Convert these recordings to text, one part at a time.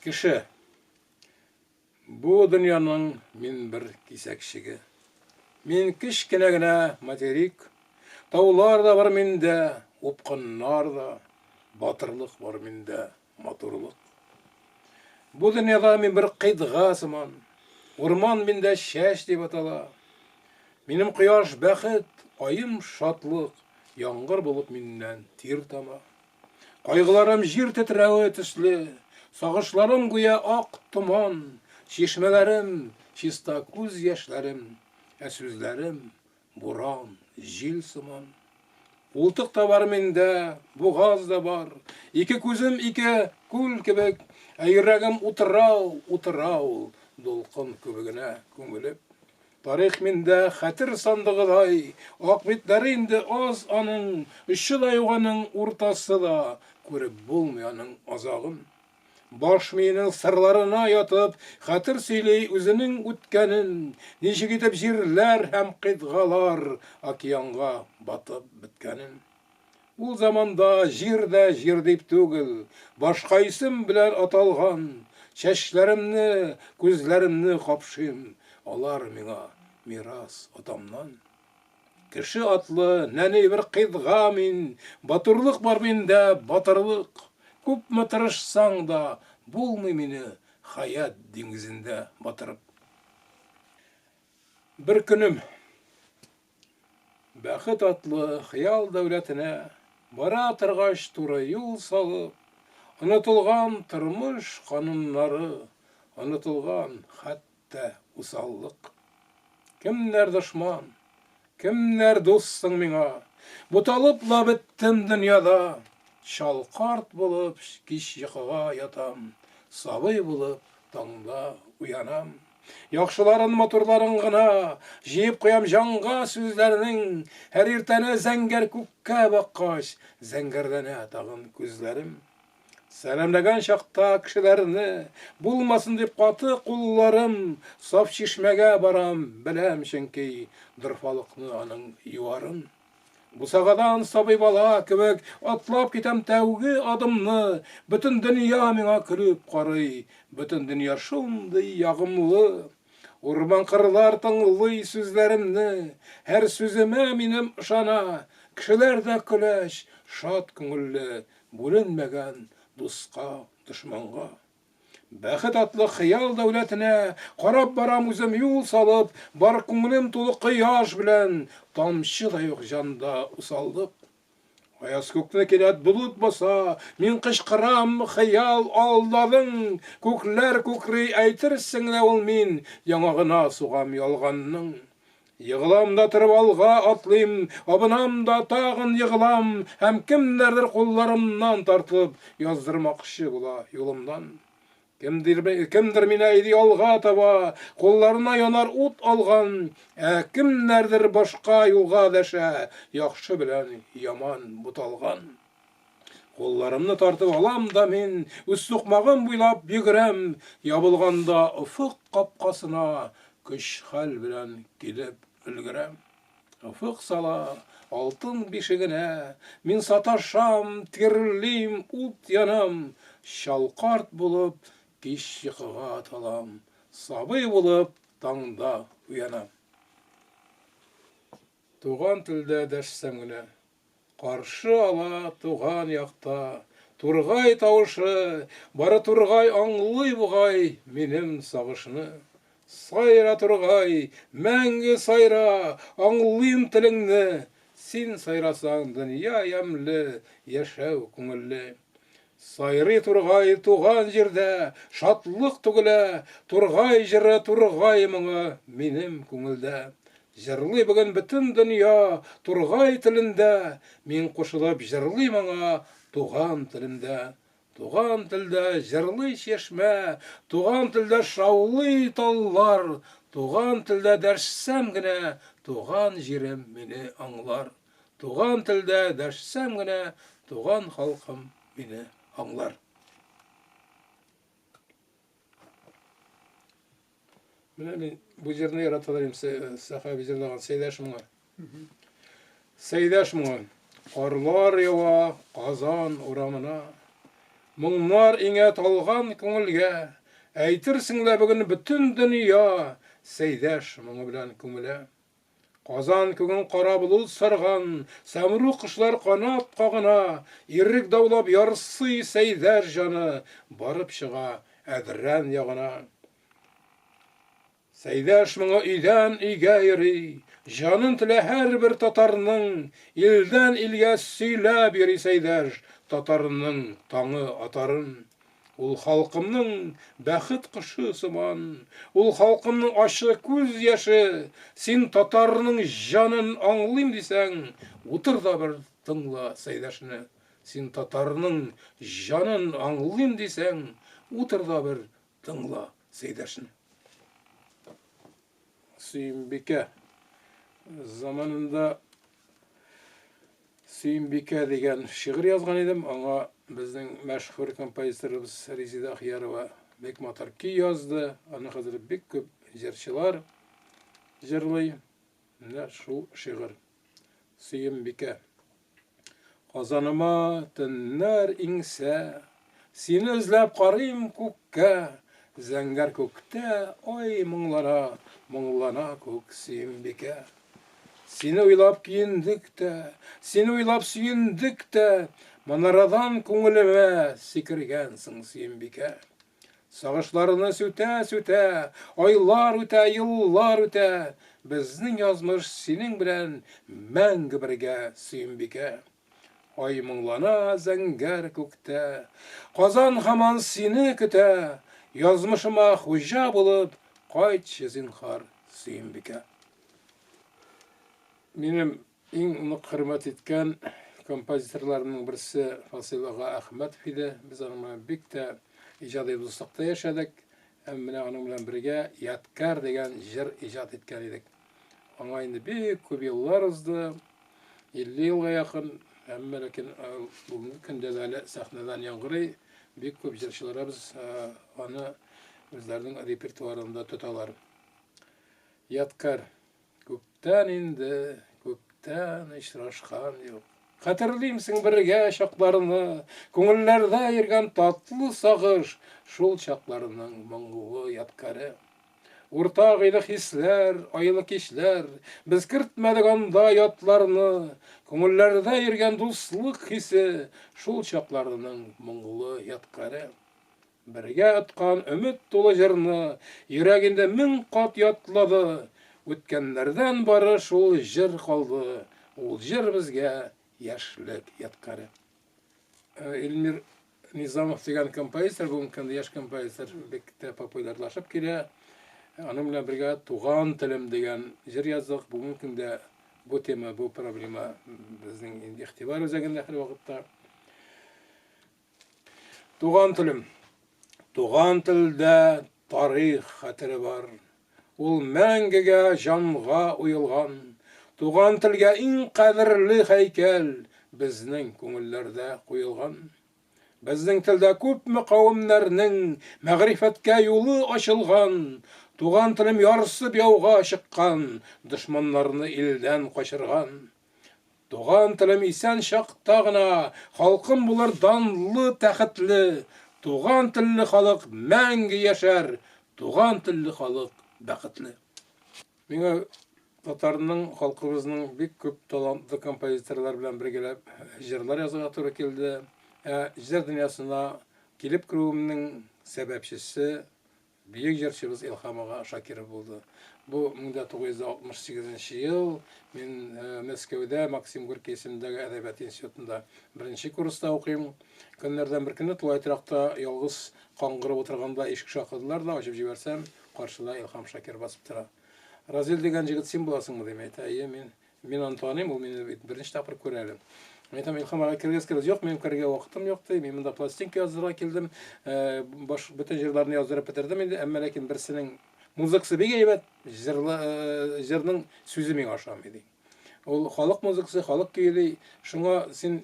Кеше, bu dünyanın min bir kisakşigi. Min kişkine gine materik. Taular da var minde, upqınlar da, batırlık var minde, maturluk. Bu dünyada min bir qidğasıman, orman minde şeş dip atala. Minim quyosh baxit, ayım şatlık, yağmur bulup mindən tir tama. Qaygılarım jir titrəwi tüslü, sağışlarım güya aq tuman, şişmələrim, çista kuz yaşlarım, əsüzlərim, buran, jil sıman. Ultuq da var minde, buğaz da var, iki kuzum iki kul kebek, yüreğim utırav, dolqın köbegine köngülüp. Tarih minde xatir sandığıday, akbitleri indi az anın, ışıday oğanın ortası da, körüp bulmayanın azağın. Baş meyinin sırlarına yatıp, xatir söyley özünün ütkenin, neşe gitip jirler hem qidğalar, okyanga batıp bitkenin. Bu zamanda jir deyip tögül, başka isim bilen atalgan, çeşlerimni, gözlerimni kapşım, alar mına miras atamdan. Kişi atlı nene bir qidğa min, batırlık var minde batırlık. Köp mü tırışsan da bulmuy meni hayat dengizinde batırıp. Bir günüm baxıt atlı xiyal devletine bara tırgaç tura yol salıp, unutulgan tırmış kanunları, unutulgan hatta usallık. Kimler düşman, kimler dostsun mına, butalıpla bittim dünyada, şalqart bulup kiş yıkığa yatam, sabıy bulup tağda uyanam. Yaxşıların motorların gına, jeyip koyam janğa sözlerinin, her irtene zenger kukka bakkaş, zengerdene tağın közlerim. Selamlagan şaqta kişilerini, bulmasın deyip katı kullarım, saf şişmege baram, bilemşin ki, dırfalıkны anın yuvarın. Bu sağadan sabay bala kebek, atlap gitem tevgi adımını, bütün dünya mına kürüp qarıy, bütün dünya şunday yağımlı. Urban kırlar tыңлый sözlerimni, her sözüme minim ışana, kişiler de küleş, şat küngüllü, bölünmegen, dostqa, düşmanğa. Baxıt atlı xiyal devletine, qarab baram özüm yol salıp, bar küngülüm tolu qiyaş bilen, tamşı da yok janda usaldıp. Ayas kökne kelet bulut basa, min qışqıram xiyal aldadın, kökler kökri aytırsin ol min, yanağına suğam yalğanның. Yığılamda tırıp alğa atlayım, abınamda tağın yığılam, hem kimlerdir kollarımdan tartıp, yazdırmakşı bula yolumdan. Kimdir min aydi alğa taba, kollarına yanar ut algan, kimlerdir başka yolga deşe, yaxşı bilen yaman butalgan. Kollarımны tartıp alam da min, üstüqmağım buylap yigirem, yabılganda ufuk kapkasına, kış hal bilen gidip ülgürem. Ufuk sala altın bişigine, min sataşam, tirlim, ut yanam, şalqart bulup, kiş yıkığa atalam, sabıy bulup, tağda uyanam. Tuğan tilde deşsem güne, qarşı ala tuğan yaqta, turgay tavışı, bara turgay anlıy buğay, minim sağışını. Sayra turgay, мәңгі sayra, anlıyım tilingni, sin sayrasan dünya yemli, yaşav küngülli. Sayri turgay tuğan jirde, şatlık tügüle, turgay jiri turgay mıngı, minim küngülde. Jirli bugün bütün dünya, turgay tilinde, min koşulup jirli mıngı, tuğan tilinde. Tuğan tilde jirli çeşme, tuğan tilde şavlı tallar, tuğan tilde derssem gine, tuğan jirim meni anlar. Tuğan tilde derssem gine, tuğan halkım meni anlar. Ben bu yerine yaratılayım, sahabi jirlagan seydaş mına. Seydaş mına, qarlar yava, qazan uramına, Мұңлар иңе толған көңілге, әйтерсіңле бүгін бүтін дүния, Сейдәш мұңы белән күңеле. Қазан күгін қара бұлт сарған, сәміру құшлар қанат қағына, ирек даулап ярсый Сейдәш жаны, барып шыға әдірән яғына. Сейдәш мұңы үйден үйге йөри, жанын тіле һәр бір татарның, илдән илгә сөйләп йөри Сейдәш, татарының таңы атарын. Ул халқымның бәхет құшы сыман, ул халқымның ашы күз яшы, син татарының жанын аңлыйм дисәң, утыр да бір тыңла Сейдәшне. Син татарының жанын аңлыйм дисәң, утыр да бір тыңла Сейдәшне. Сөйімбике заманында Сөйімбике деген шигырь язган идем, аңа безнең мәшһүр композиторыбыз Резида Ахиярова бик матур көй язды. Аны хәзер бик күп җырчылар җырлый. Менә шул шигырь. Сөйембике. Казаныма төннәр иңсә, сине эзләп карыйм күккә, зәңгәр күктә ай моңлана, моңлана күк Сөйембике. Сине уйлап киендек тә, сине уйлап сөендек тә, манарадан күңелемә сикергәнсең Сөйембике. Сагышларны сүтә-сүтә, айлар үтә, еллар үтә, безнең язмыш синең белән мәңге бергә Сөйембике. Ай моңлана зәңгәр күктә, Казан һаман сине көтә, язмышыма хуҗа булып кайтчы зинһар Сөйембике. Минем иң нык хөрмәт иткән композиторларымның берсе Фасил ага Әхмәтов иде. Без аның бик тә иҗади дуслыкта яшәдек. Һәм менә аның белән бергә Яткар дигән җыр иҗат иткән идек. Аңа инде бик күп еллар узды, 50 елга якын, әмма ләкин бүгенге көндә дә сәхнәдән яңгырый. Бик күп җырчыларыбыз аны үзләренең репертуарында тоталар. Яткар. Күптән инде, күптән очрашкан юк. Хәтерлимсең бергә чакларны, күңелләрдә йөргән татлы сагыш, шул чакларның моңлы яткары. Уртак иде хисләр, айлы кичләр, без кертмәдек анда ятларны, күңелләрдә йөргән дуслык хисе, шул чакларның моңлы яткары. Бергә аткан өмет тулы җырны, йөрәгендә мең кат ятлады. Үткәннәрдән бары шул җыр калды, ул җыр безгә яшьлек яткары. Илмир Низамов дигән композитор, бүгенге көндә яшь композитор, бик тә популярлашып килә. Аның белән бергә Туган телем дигән җыр яздык. Бүгенге көндә бу тема, бу проблема безнең игътибар үзәгендә һәр вакытта. Туган телем. Туган телдә тарих хәтере бар. Ул мәңгегә җанга уелган, туган телгә иң кадерле һәйкәл безнең күңелләрдә куелган. Безнең телдә күпме кавемнәрнең мәгърифәткә юлы ачылган, туган телем ярсып яуга чыккан, дошманнарны илдән качырган. Туган телем исән чакта гына, халкым булыр данлы тәхетле, туган телле халык мәңге яшәр, туган телле халык бәхетле. Миңа татарның, халкыбызның бик күп талантлы композиторлар белән бергәләп җырлар язарга туры килде. Җыр дөньясына килеп керүемнең сәбәпчесе бөек җырчыбыз Илһам ага Шакиров булды. Бу 1968 ел мин Мәскәүдә Максим Горький исемендәге әдәбият институтында беренче курста укыйм. Көннәрдән бер көнне тулай торакта ялгыз каңгырып утырганда ишек шакыдылар да, ачып җибәрсәм, каршыда Илһам Шакир басып тора. Разил дигән җегет син буласыңмы дим әйтә. Мин аны таныйм, ул мине беренче тапкыр күрәлем. Әйтәм, Илһам ага киргез юк, минем кергә вакытым юк ди. Мин монда пластинка язырга килдем. Бөтен җырларны яздырып бетердем инде, әмма ләкин берсенең музыкасы бик әйбәт, җырның сүзе миңа ошамый ди. Ул халык музыкасы, халык көйли, шуңа син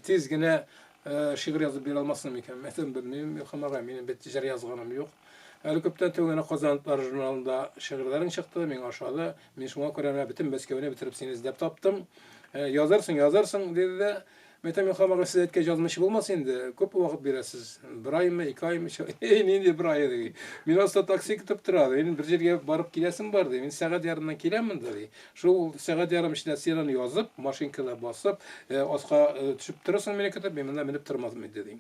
тиз генә шигырь язып бирә алмассың микән? Мәсәлән, белмим, Илһам ага, минем бит җыр язганым юк. Әле күптән түгел Казан журналында шигырьләрең чыкты, миңа ошады. Мин шуңа күрә бөтен Мәскәүне бетереп сине эзләп таптым. Язарсың диде дә, Мәйтәм Илхам сез әйткән язмышы булмас инде. Күп вакыт бирәсез. 1 аймы, 2 аймы. Инде 1 ай ди. Мин аста такси көтеп тора. Мин бер җиргә барып киләсем бар ди. Мин сәгать ярымнан киләмен ди. Шул сәгать ярым эчендә сен язып, машинкада басып, аска төшеп торасың мине көтеп, мин монда менеп тормадым инде ди.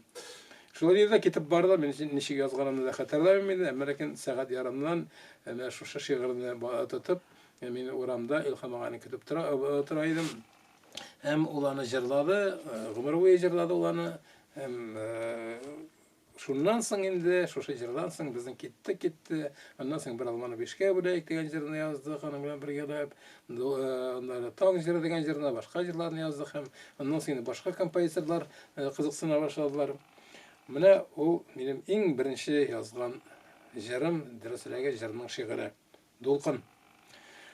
Шулай диде китеп барды. Мин ничек язганымны да хәтерләмим инде. Ләкин сәгать ярымнан менә шушы шигырьне тотып, мин урамда Илхам аганы көтеп тора идем. Hem olanı jırladı, gümür boyu jırladı olanı. Hem şundan soň indi, şoşa jırdan soň bizden ketdi. Ondan soň bir almanı beşke bölek degan jyryny yazdyk, ony bilen birge gelip, onda taň jyry degan jyryna başka jyrlarny yazdyk hem ondan soň başka kompozitorlar kızıksına başladılar. Mine o benim iň birinçi yazgan jyrym, Dirselege jyrynyň şigiri. Dolqun.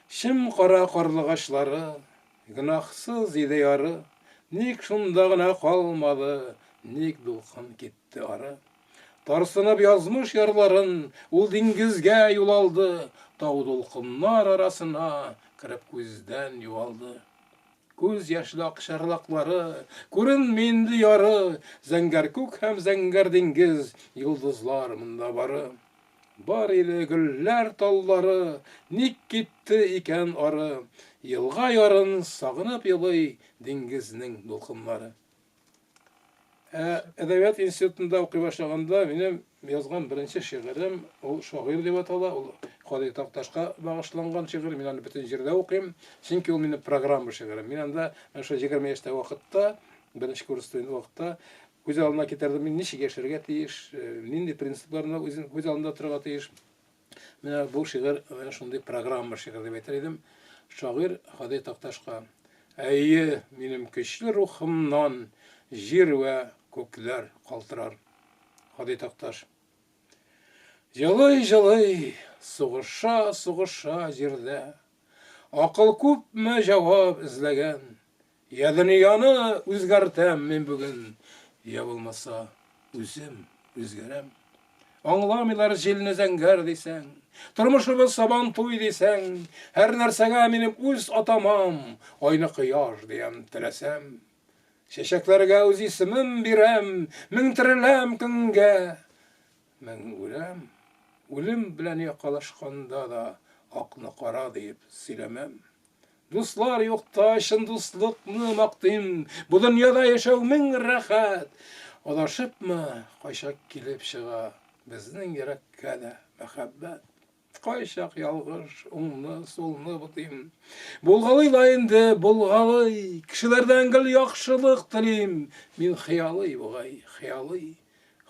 Şim qara qarly gaçlary günahsız idi yarı, nik şunda gına kalmadı, nik dolqun gitti arı. Tarsınıp yazmış yarların, ul dingizge yol aldı, tau dolqunlar arasına kirip gözden yuvaldı. Göz yaşlak şarlakları, görünmendi yarı, zenger kök hem zenger dingiz, yıldızlar mında barı. Bar ile güller talları, nik gitti iken arı, yılga yarın sağınıp yılay dingizning dolqunları. Edebiyat institutunda okuy başlaganda benim yazgan birinci şiirim, o şair dep atala, o Kadir Taktaşqa bagışlangan şiir, men аны bütün jerde okuyum. Çünki o menin programma şiirim. Men anda şu 20 yaşta vaqtda, birinci kursda vaqtda göz alına keterdim, men niçe geçirge tiyiş, nindi prinsiplarına göz alında turga tiyiş. Men bu şiir şunday programma şiir dep aytar edim. Şair Kadir Taktaşqa: "Ey menim köçlü ruhumdan jir ve kökler kaltırar." Kadir Taktaş: "Jalay-jalay, suğuşa jerde, akıl köpme jawab izlegen, ya dünyany özgertem men bugün, ya bolmasa özüm özgerem. Anlamylar jelini zenger diýsen, turmuşymyz saban toý diýsen, her nersege menim öz atamam, aýny kıyaş diýen tilesem. Şeşeklerge öz ismim birem, min tirilem künge, men ölem. Ölüm bilen yakalaşkanda da aklı kara diýip silemem. Dostlar yokta şın dostlukny makdym, bu dünyada yaşaw min rahat. Olaşypmy kaýşak kilip şyga bizning yürekkede mehabbet. Kaýşak yalgız, oňly, solny butym. Bulgalyla indi, bulgaly, kişilerden gel ýakşylyk dilim. Men hyýaly bugay, hyýaly.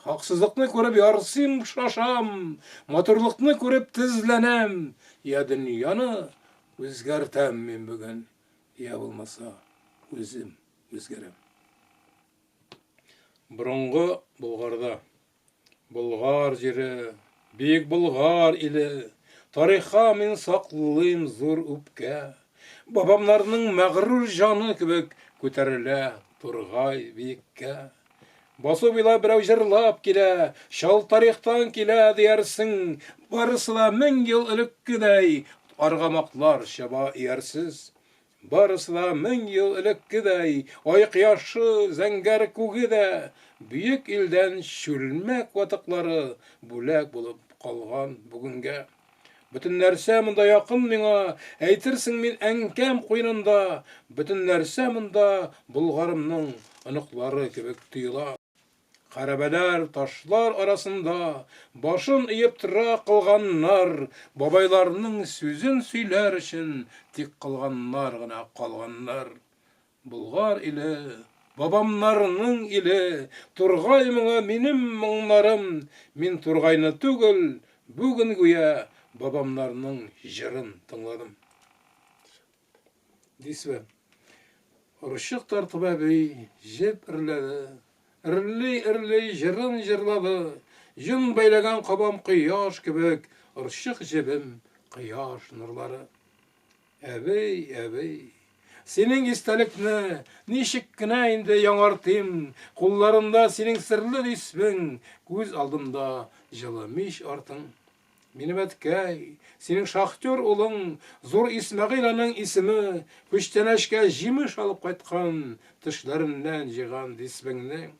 Haksızlıkны görüp yarsym, şaşam, maturlukny görüp tizlenem. Ya dünyany özgertem men bugün, ya bolmasa özüm özgerem." Burungy Bulgarda, Bulgar jeri, büyük Bulgar ili, tariha men saklym zor upke. Babamlarynyň magrur jany kebek köterile turgay biýikke. Basıp ila biräw jırlap kile, şal tarihtan kile diýersiň, barysy da 1000 ýyl ilikgidey, argamaklar şaba ýersiz. Barysy da 1000 ýyl ilikgidey, ay qiyaşy zenger kugide, büyük ilden şülmek watyklary bulak bolup kalgan bugünge. Bütün nerse mında yakın miňa, äýtirsiň men eňkem qoýnunda, bütün nerse mında Bulgarymnyň anyklary kebek tuýular. Karabeler taşlar arasında başın iyip tıra kılganlar, babaylarının sözün söyler için tik kılganlar gına kalganlar. Bulgar ile, babamlarının ile, Turgay mına minim mınglarım, min Turgayna tügül, bugün güya babamlarının jırın tınladım. Disve, Rışık tartıba bey, jep irledi. Irli jırın jırladı, jın baylagan kabam kıyaş kebek, ırşık jebim kıyaş nurları. Ebey, senin istelikni nişikkine indi yaňartym, kullarında senin sırlı ismin, göz aldımda jylymış artyň. Минем әткәй, синең шахтер улың, зур Исмәгыйль аның исеме, күчтәнәшкә җимеш алып кайткан, тешләреннән җыйган дисбеңне.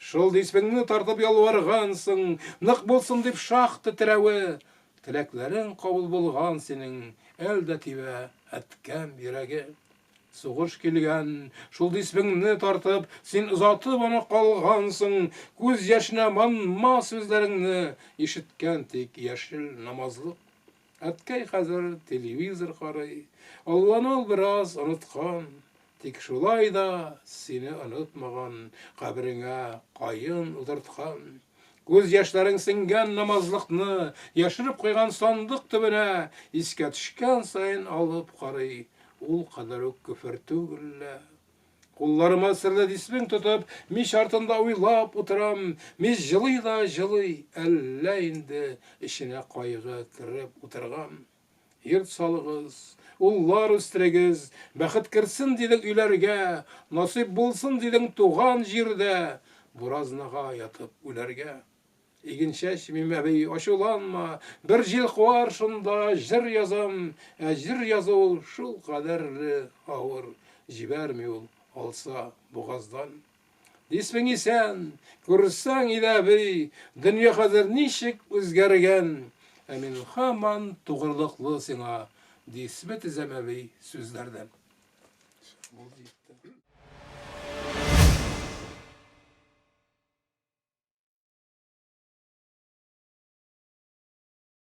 Шул дисбеңне тартып ялваргансың, нык булсын дип шахта терәве. Теләкләрең кабул булган синең, әлдә тибә әткәм йөрәге. Сугыш килгән, шул дисбеңне тартып, син озатып аны калгансың, күз яшенә манма сүзләреңне ишеткән тик яшел намазлык. Әткәй хәзер телевизор карый, Алланы ул бераз оныткан, тик шулай да сине онытмаган, кабереңә каен утырткан. Күз яшьләрең сеңгән намазлыкны яшереп куйган сандык төбенә, искә төшкән саен алып карый, ул кадәр үк күфер түгел. Кулларыма серле дисбең тотып, мич артында уйлап утырам, мич җылый да җылый, әллә инде эченә кайгы кереп утырган. Йорт салыгыз, уллар үстерегез, бәхет керсен дидең өйләргә, насыйп булсын дидең туган җирдә, буразнага ятып үләргә. Игенчәч мимәбей ачуланма, бер җил куар шунда җыр язам, җыр язу шул кадәрле авыр, җибәрми ул алса бугаздан. Дисбең исән, күрсәң иде әбей, дөнья хәзер ничек үзгәргән, ә мин һаман тугрылыклы сиңа дисбе тезәм әбей сүзләрдән.